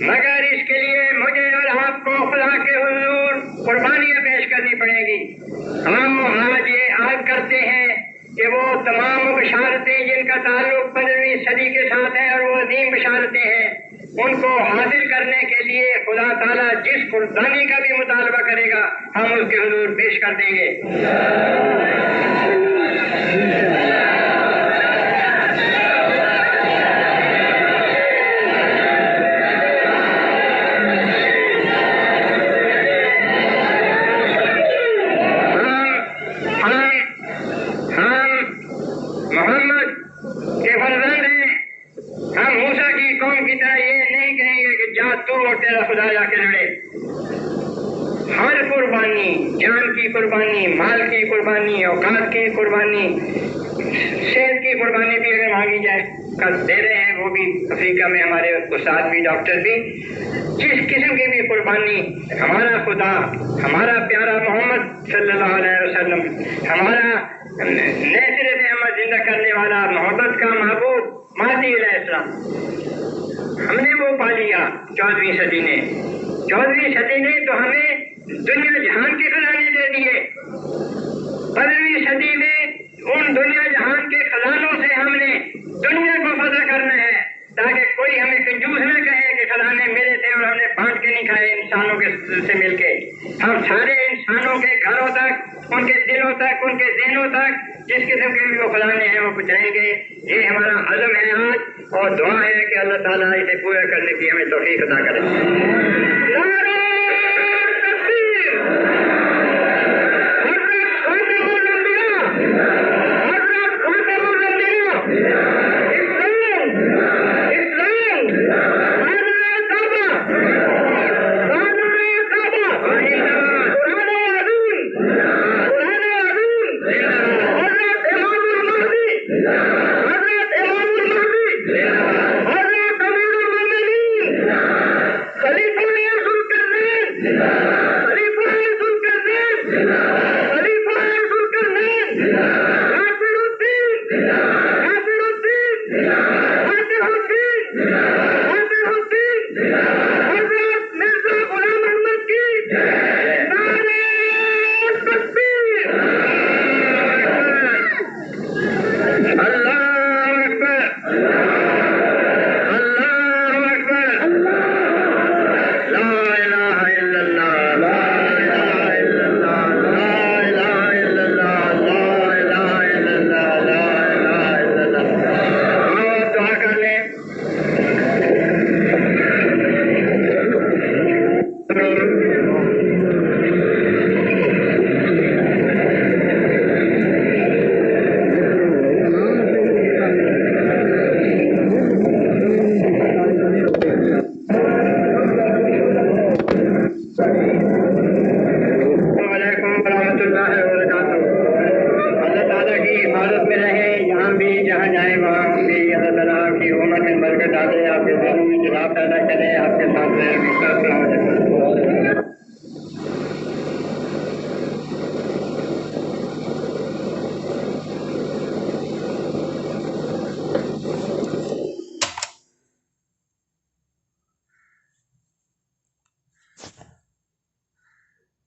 مگر اس کے لیے مجھے اور آپ کو خدا کے حضور قربانیاں پیش کرنی پڑیں گی۔ ہم آج یہ عہد کرتے ہیں کہ وہ تمام بشارتیں جن کا تعلق 15ویں صدی کے ساتھ ہے اور وہ عظیم بشارتیں ہیں، ان کو حاصل کرنے کے لیے خدا تعالیٰ جس قربانی کا بھی مطالبہ کرے گا ہم اس کے حضور پیش کر دیں گے۔ خدا جا کے لڑے، ہر قربانی، جان کی قربانی، مال کی قربانی، اوقات کی قربانی، صحت کی قربانی بھی اگر مانگی جائے کل دے رہے ہیں، وہ بھی افریقہ میں ہمارے استاد بھی ڈاکٹر بھی، جس قسم کی بھی قربانی ہمارا خدا، ہمارا پیارا محمد صلی اللہ علیہ وسلم، ہمارا ناصر احمد زندہ کرنے والا محبت کا محبوب مہدی علیہ السلام، ہم نے وہ پا لیا 14ویں صدی نے۔ 14ویں صدی نے تو ہمیں دنیا جہان کے خزانے دے دیے۔ 15ویں صدی میں ان دنیا جہان کے خزانوں سے ہم نے دنیا کو فتح کرنا ہے، تاکہ کوئی ہمیں کنجوس نہ کہے کہ خزانے میرے تھے اور ہم نے بانٹ کے نہیں کھائے انسانوں کے سے مل کے۔ ہم سارے انسانوں کے گھروں تک، ان کے دلوں تک، ان کے ذہنوں تک جس قسم کے بھی وہ خزانے ہیں وہ پہنچائیں گے۔ یہ ہمارا عزم ہے آج، اور دعا ہے کہ اللہ تعالیٰ اسے پورا کرنے کی ہمیں توفیق عطا کرے۔ نعرہ تکبیر! حضرت خاتم الانبیاء! حضرت خاتم الانبیاء! اسلام! اسلام! قانون کعبہ! قانون کعبہ! قرآن عظیم! قرآن عظیم! حضرت امام المہدی! حضرت امام المہدی! حضرت امیر المومنین! خلیفہ ذوالقرنین! خلیفہ ذوالقرنین! خلیفہ ذوالقرنین! ناصر الدین! ناصر الدین! فاتح الدین! فاتح الدین! حضرت مرزا غلام احمد کی نعرہ تکبیر! اللہ اکبر! اللہ اکبر! لا الہ الا اللہ! لا الہ الا اللہ! لا الہ الا اللہ! لا الہ الا اللہ! لا الہ الا اللہ! آؤ دعا کر لیں۔ السلام علیکم ورحمۃ اللہ وبرکاتہ۔ اللہ تعالیٰ کی حفاظت میں رہیں، یہاں بھی جہاں جائیں وہاں ہم بھی۔ اللہ تعالیٰ آپ کی عمر میں برکت ڈالے، آپ کے ذہنوں میں جلاب پیدا کرے، آپ کے ساتھ رہے۔ السلام علیکم۔